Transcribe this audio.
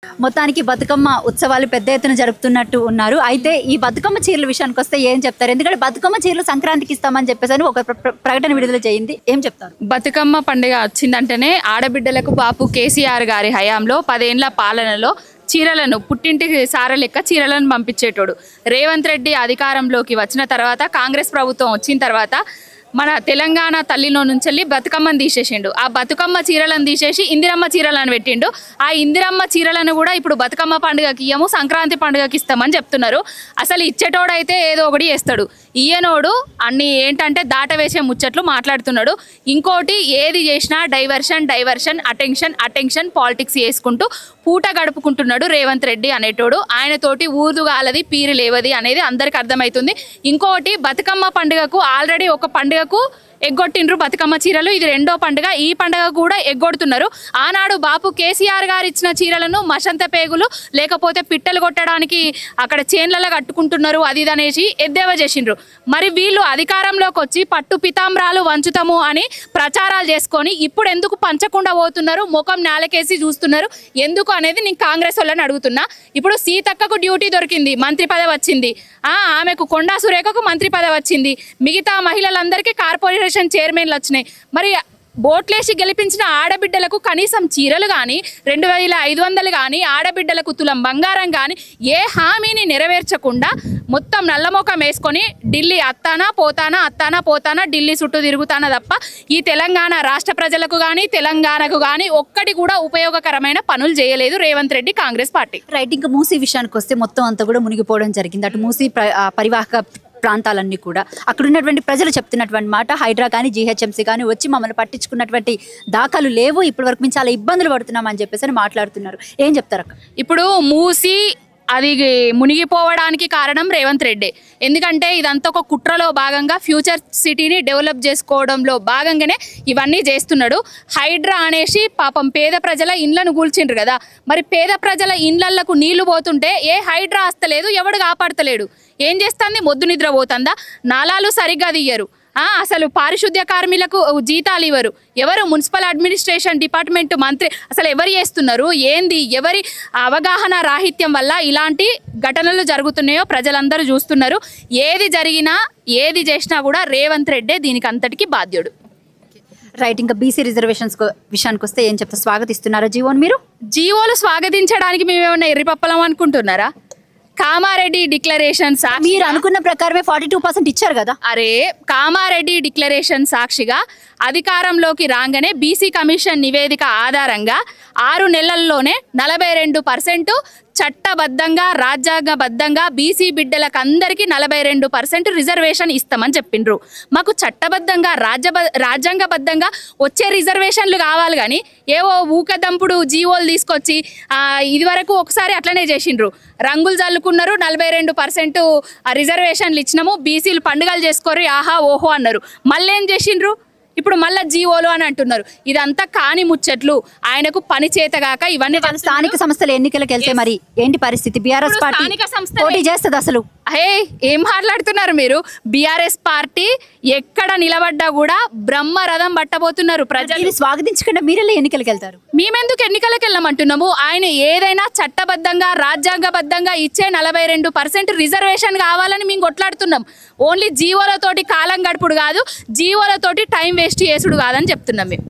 మొత్తానికి బతుకమ్మ ఉత్సవాలు పెద్ద ఎత్తున జరుపుతున్నట్టు ఉన్నారు. అయితే ఈ బతుకమ్మ చీరల విషయానికి వస్తే ఏం చెప్తారు? ఎందుకంటే బతుకమ్మ చీరలు సంక్రాంతికి ఇస్తామని చెప్పేసి ఒక ప్రకటన విడుదల చేయింది. ఏం చెప్తారు? బతుకమ్మ పండుగ వచ్చిందంటేనే ఆడబిడ్డలకు బాపు కేసీఆర్ గారి హయాంలో 10 ఏళ్ల పాలనలో చీరలను పుట్టింటికి సారలెక్క చీరలను పంపించేటోడు. రేవంత్ రెడ్డి అధికారంలోకి వచ్చిన తర్వాత, కాంగ్రెస్ ప్రభుత్వం వచ్చిన తర్వాత మన తెలంగాణ తల్లిలో నుంచి బతుకమ్మను తీసేసిండు. ఆ బతుకమ్మ చీరలను తీసేసి ఇందిరమ్మ చీరలను పెట్టిండు. ఆ ఇందిరమ్మ చీరలను కూడా ఇప్పుడు బతుకమ్మ పండుగకి ఇయ్యము, సంక్రాంతి పండుగకి ఇస్తామని చెప్తున్నారు. అసలు ఇచ్చేటోడైతే ఏదో ఒకటి చేస్తాడు, ఇయ్యనోడు అన్ని ఏంటంటే దాట వేసే ముచ్చట్లు మాట్లాడుతున్నాడు. ఇంకోటి ఏది చేసినా డైవర్షన్ అటెన్షన్ పాలిటిక్స్ చేసుకుంటూ పూట గడుపుకుంటున్నాడు రేవంత్ రెడ్డి అనేటోడు. ఆయనతోటి ఊరుగాలది పీరు లేవది అనేది అందరికి అర్థమవుతుంది. ఇంకోటి బతుకమ్మ పండుగకు ఆల్రెడీ ఒక పండుగకు ఎగ్గొట్టిండ్రు బతుకమ్మ చీరలు, ఇది రెండో పండుగ. ఈ పండుగ కూడా ఎగ్గొడుతున్నారు. ఆనాడు బాపు కేసీఆర్ గారు ఇచ్చిన చీరలను మషంత పేగులు లేకపోతే పిట్టలు కొట్టడానికి అక్కడ చేన్లలో కట్టుకుంటున్నారు, అది అనేసి ఎద్దేవా చేసిండ్రు. మరి వీళ్ళు అధికారంలోకి వచ్చి పట్టు పితాంబరాలు వంచుతాము అని ప్రచారాలు చేసుకొని ఇప్పుడు ఎందుకు పంచకుండా పోతున్నారు? ముఖం నేలకేసి చూస్తున్నారు ఎందుకు అనేది నేను కాంగ్రెస్ వాళ్ళని అడుగుతున్నా. ఇప్పుడు సీతక్కకు డ్యూటీ దొరికింది, మంత్రి పదవి వచ్చింది. ఆమెకు కొండా సురేఖకు మంత్రి పదవి వచ్చింది. మిగతా మహిళలందరికీ కార్పొరేషన్ చైర్మన్లు వచ్చినాయి. మరి బోట్లేసి గెలిపించిన ఆడబిడ్డలకు కనీసం చీరలు కానీ 2500 కానీ ఆడబిడ్డలకు తులం బంగారం కానీ ఏ హామీని నెరవేర్చకుండా మొత్తం నల్లమొఖం వేసుకొని ఢిల్లీ అత్తానా పోతానా ఢిల్లీ చుట్టూ తిరుగుతానా తప్ప ఈ తెలంగాణ రాష్ట్ర ప్రజలకు కానీ తెలంగాణకు కానీ ఒక్కటి కూడా ఉపయోగకరమైన పనులు చేయలేదు రేవంత్ రెడ్డి కాంగ్రెస్ పార్టీ. రైట్, ఇంకా మూసీ విషయానికి వస్తే మొత్తం అంతా కూడా మునిగిపోవడం జరిగింది. అటు మూసీ పరివాహక ప్రాంతాలన్నీ కూడా అక్కడ ఉన్నటువంటి ప్రజలు చెప్తున్నటువంటి మాట, హైడ్రా కానీ జీహెచ్ఎంసీ కానీ వచ్చి మమ్మల్ని పట్టించుకున్నటువంటి దాఖలు లేవు, ఇప్పటి వరకు మేము చాలా ఇబ్బందులు పడుతున్నామని చెప్పేసి మాట్లాడుతున్నారు. ఏం చెప్తారు అక్క? ఇప్పుడు మూసి అది మునిగిపోవడానికి కారణం రేవంత్ రెడ్డి. ఎందుకంటే ఇదంతా ఒక కుట్రలో భాగంగా ఫ్యూచర్ సిటీని డెవలప్ చేసుకోవడంలో భాగంగానే ఇవన్నీ చేస్తున్నాడు. హైడ్రా అనేసి పాపం పేద ప్రజల ఇండ్లను కూల్చిండ్రు కదా, మరి పేద ప్రజల ఇండ్లకు నీళ్లు పోతుంటే ఏ హైడ్రా వస్తలేదు, ఎవడు కాపాడతలేడు. ఏం చేస్తుంది? మొద్దు నిద్ర పోతుందా? నాలాలు సరిగ్గా తీయరు. అసలు పారిశుద్ధ్య కార్మికులకు జీతాలు ఇవ్వరు. ఎవరు? మున్సిపల్ అడ్మినిస్ట్రేషన్ డిపార్ట్మెంట్ మంత్రి అసలు ఎవరు చేస్తున్నారు? ఏంది? ఎవరి అవగాహన రాహిత్యం వల్ల ఇలాంటి ఘటనలు జరుగుతున్నాయో ప్రజలందరూ చూస్తున్నారు. ఏది జరిగినా ఏది చేసినా కూడా రేవంత్ రెడ్డే దీనికి అంతటికి బాధ్యుడు. రైట్, ఇంకా బీసీ రిజర్వేషన్స్ విషయానికి వస్తే ఏం చెప్తారు? స్వాగతిస్తున్నారా జీవోని? మీరు జీవోలు స్వాగతించడానికి మేమేమన్నా ఎర్రిపప్పలం అనుకుంటున్నారా? కామారెడ్డి డిక్లరేషన్ మీరు అనుకున్న ప్రకారమే 42% ఇచ్చారు కదా. అరే, కామారెడ్డి డిక్లరేషన్ సాక్షిగా అధికారంలోకి రాగానే బీసీ కమిషన్ నివేదిక ఆధారంగా 6 నెలల్లోనే 42% చట్టబద్ధంగా రాజ్యాంగబద్ధంగా బీసీ బిడ్డలకు అందరికీ 42% రిజర్వేషన్ ఇస్తామని చెప్పిండ్రు. మాకు చట్టబద్ధంగా రాజ్యాంగబద్ధంగా వచ్చే రిజర్వేషన్లు కావాలి కానీ ఏవో ఊకదంపుడు జీవోలు తీసుకొచ్చి ఇదివరకు ఒకసారి అట్లనే చేసిండ్రు. రంగులు చల్లుకున్నారు, 42% రిజర్వేషన్లు ఇచ్చినాము, బీసీలు పండుగలు చేసుకోరు ఆహా ఓహో అన్నారు. మళ్ళీ ఏం చేసిండ్రు? ఇప్పుడు మళ్ళీ జీవోలు అని అంటున్నారు. ఇదంతా కాని ముచ్చట్లు. ఆయనకు పని చేతగాక ఇవన్నీ. స్థానిక సంస్థల ఎన్నికలకు వెళ్తే మరి ఏంటి పరిస్థితి? బీఆర్ఎస్ పార్టీ పోటీ చేస్తుంది అసలు? ఏం మాట్లాడుతున్నారు మీరు? బీఆర్ఎస్ పార్టీ ఎక్కడ నిలబడ్డా కూడా బ్రహ్మరథం పట్టబోతున్నారు. ప్రజలు స్వాగతించకుండా మీరెళ్ళి ఎన్నికలకు వెళ్తారు. మేమెందుకు ఎన్నికలకు వెళ్ళమంటున్నాము? ఆయన ఏదైనా చట్టబద్ధంగా రాజ్యాంగబద్ధంగా ఇచ్చే 42% రిజర్వేషన్ కావాలని మేము కొట్లాడుతున్నాం. ఓన్లీ జీవోలతోటి కాలం గడుపుడు కాదు, జీవోలతోటి టైం వేస్ట్ చేసుడు కాదని చెప్తున్నాం మేము.